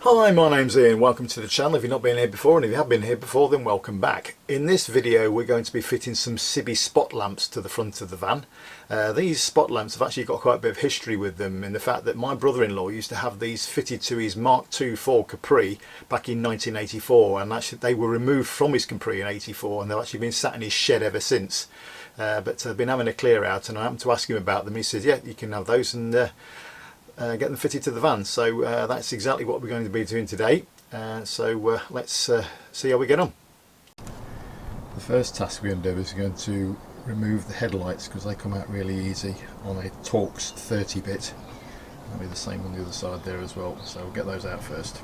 Hi, my name's Ian. Welcome to the channel. If you've not been here before, and if you have been here before, then welcome back. In this video we're going to be fitting some Cibie spot lamps to the front of the van. These spot lamps have actually got quite a bit of history with them, in the fact that my brother-in-law used to have these fitted to his Mark II Ford Capri back in 1984, and actually they were removed from his Capri in 84 and they've actually been sat in his shed ever since. But I've been having a clear out and I happened to ask him about them. He says, yeah, you can have those and get them fitted to the van. So that's exactly what we're going to be doing today. Let's see how we get on. The first task we're going to do is going to remove the headlights, because they come out really easy on a Torx 30-bit. That'll be the same on the other side there as well, so we'll get those out first.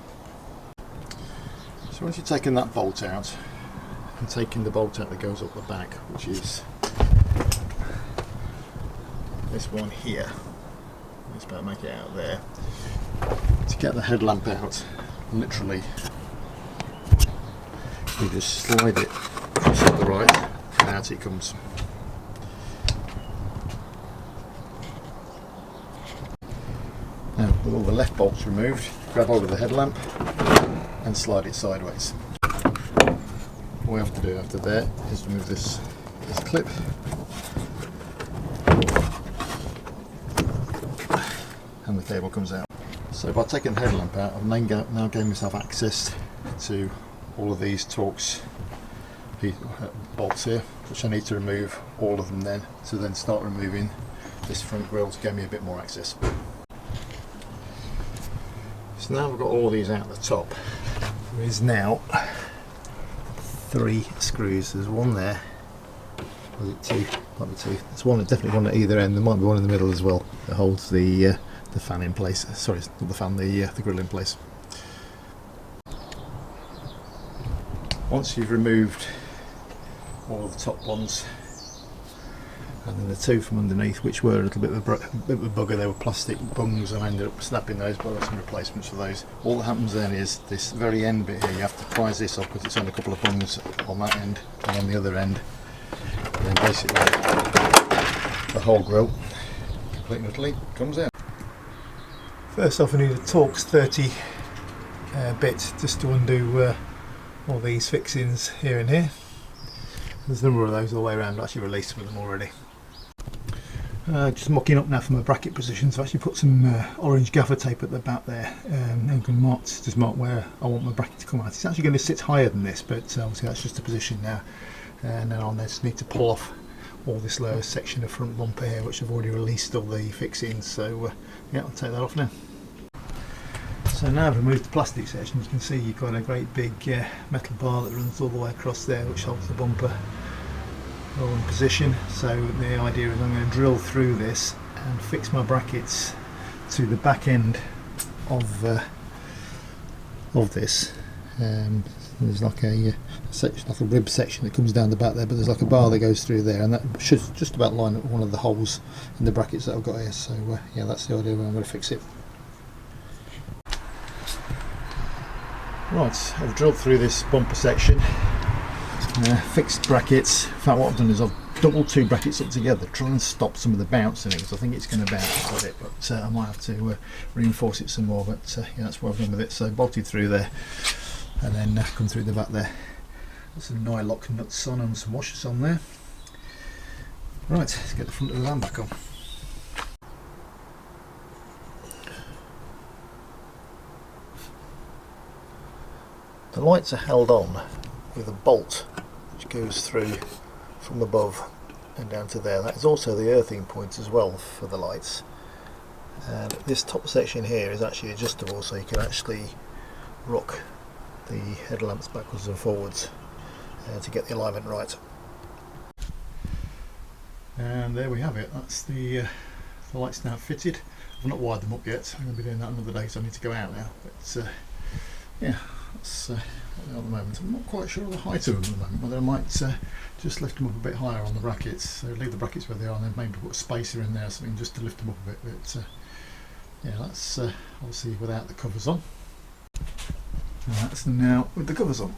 So once you've taken that bolt out and taking the bolt out that goes up the back, which is this one here, let's about make it out there. To get the headlamp out, literally you just slide it across to the right and out it comes. Now with all the left bolts removed, grab hold of the headlamp and slide it sideways. All we have to do after there is remove this clip and the cable comes out. So by taking the headlamp out, I've now gained myself access to all of these Torx bolts here, which I need to remove all of them then, to then start removing this front grille to give me a bit more access. So now we've got all these out the top, there is now 3 screws. There's one there, was it 2? Might be 2. There's one, definitely one at either end. There might be one in the middle as well that holds the fan in place. Sorry, not the fan, the grill in place. Once you've removed all of the top ones and then the 2 from underneath, which were a little bit of a bugger, they were plastic bungs, and I ended up snapping those, but I got some replacements for those. All that happens then is this very end bit here, you have to prise this off because it's on a couple of bungs on that end and on the other end, and then basically the whole grill completely comes out. First off, I need a Torx 30 bit just to undo all these fixings here and here. There's a number of those all the way around. I've actually released some of them already. Just mocking up now for my bracket position, so I've actually put some orange gaffer tape at the back there, and I can mark where I want my bracket to come out. It's actually going to sit higher than this, but obviously that's just a position now. And then I'll just need to pull off all this lower section of front bumper here, which I've already released all the fixings, so yeah, I'll take that off now. So now I've removed the plastic section. You can see you've got a great big metal bar that runs all the way across there, which holds the bumper all in position. So the idea is I'm going to drill through this and fix my brackets to the back end of this. There's like a section, like a rib section that comes down the back there, but there's like a bar that goes through there, and that should just about line up one of the holes in the brackets that I've got here. So yeah, that's the idea where I'm going to fix it. Right, I've drilled through this bumper section, fixed brackets. In fact, what I've done is I've doubled 2 brackets up together, trying to stop some of the bouncing, because I think it's going to bounce a bit, but I might have to reinforce it some more, but yeah, that's what I've done with it. So bolted through there, and then come through the back there. Got some nylock nuts on and some washers on there. Right, let's get the front of the van back on. The lights are held on with a bolt which goes through from above and down to there. That is also the earthing point as well for the lights. And this top section here is actually adjustable, so you can actually rock the headlamps backwards and forwards to get the alignment right. And there we have it. That's the lights now fitted. I've not wired them up yet. I'm going to be doing that another day, so I need to go out now. But yeah, that's at the moment. I'm not quite sure of the height of them at the moment, whether I might just lift them up a bit higher on the brackets. So leave the brackets where they are, and then maybe put a spacer in there or something just to lift them up a bit. But yeah, that's obviously without the covers on. And that's them now with the covers on.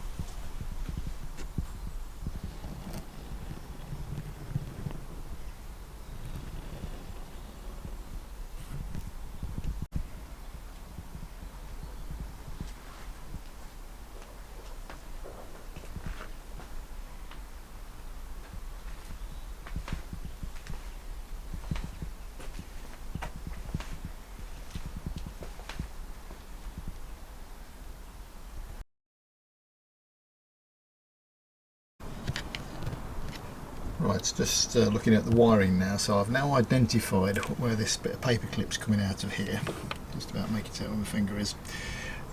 Right, just looking at the wiring now. So I've now identified where this bit of paper clip's coming out of here. Just about make it out where my finger is.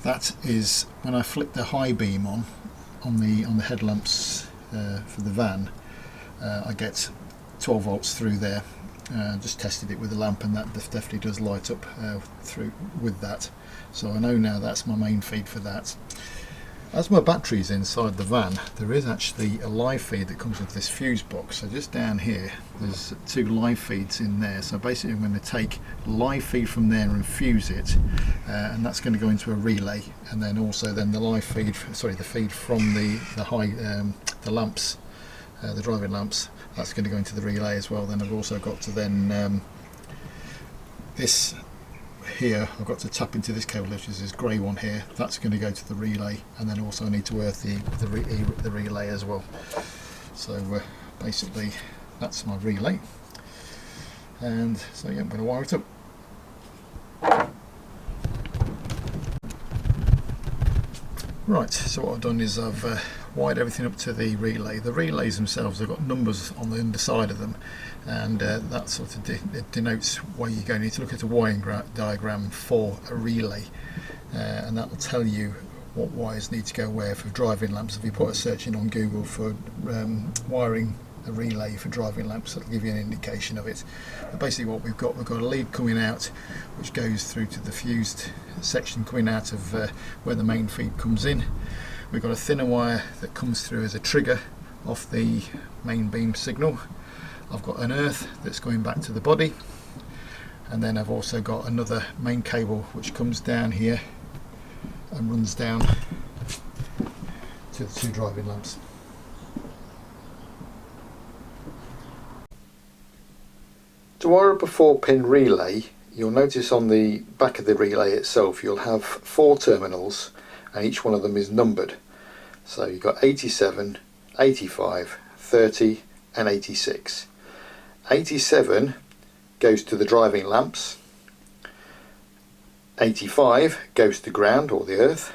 That is when I flick the high beam on the headlamps for the van. I get 12 volts through there. Just tested it with the lamp, and that definitely does light up through with that. So I know now that's my main feed for that. As my battery's inside the van, there is actually a live feed that comes with this fuse box. So just down here, there's 2 live feeds in there. So basically I'm going to take live feed from there and fuse it, and that's going to go into a relay. And then also then the live feed, sorry, the feed from the lamps, the driving lamps, that's going to go into the relay as well. Then I've also got to then this here, I've got to tap into this cable, which is this grey one here. That's going to go to the relay, and then also I need to earth the relay as well. So basically that's my relay, and so yeah, I'm going to wire it up. Right, so what I've done is I've wired everything up to the relay. The relays themselves have got numbers on the underside of them, and that sort of denotes where you're going. You need to look at a wiring diagram for a relay, and that will tell you what wires need to go where for driving lamps. If you put a search in on Google for wiring a relay for driving lamps, that'll give you an indication of it. But basically what we've got a lead coming out which goes through to the fused section coming out of where the main feed comes in. We've got a thinner wire that comes through as a trigger off the main beam signal. I've got an earth that's going back to the body, and then I've also got another main cable which comes down here and runs down to the 2 driving lamps. To wire up a 4-pin relay, you'll notice on the back of the relay itself you'll have 4 terminals, and each one of them is numbered. So you've got 87, 85, 30 and 86. 87 goes to the driving lamps, 85 goes to ground or the earth,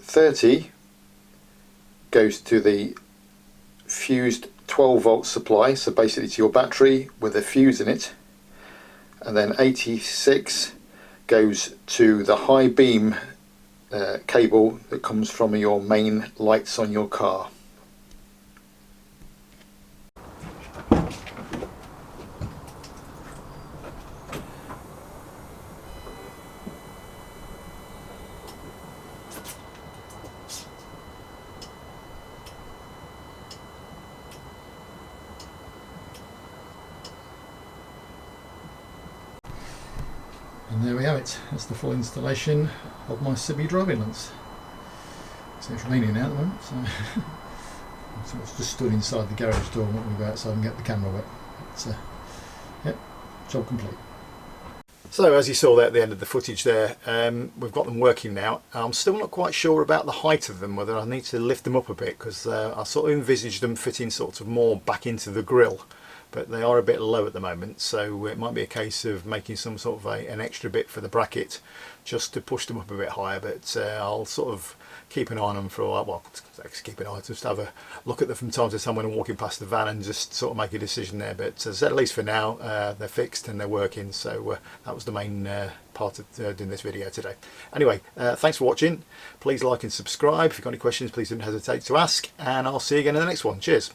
30 goes to the fused 12 volt supply, so basically to your battery with a fuse in it, and then 86 goes to the high beam cable that comes from your main lights on your car. And there we have it. That's the full installation of my Cibie driving lamps. So it's raining now at the moment, so it's just stood inside the garage door. I'm not going to go outside and get the camera wet. But, yep, job complete. So as you saw there at the end of the footage there, we've got them working now. I'm still not quite sure about the height of them, whether I need to lift them up a bit, because I sort of envisaged them fitting sort of more back into the grille. But they are a bit low at the moment, so it might be a case of making some sort of an extra bit for the bracket just to push them up a bit higher. But I'll sort of keep an eye on them for a while. Well, keep an eye, just have a look at them from time to time when I'm walking past the van and just sort of make a decision there. But as I said, at least for now, they're fixed and they're working, so that was the main part of doing this video today. Anyway, thanks for watching. Please like and subscribe. If you've got any questions, please don't hesitate to ask, and I'll see you again in the next one. Cheers.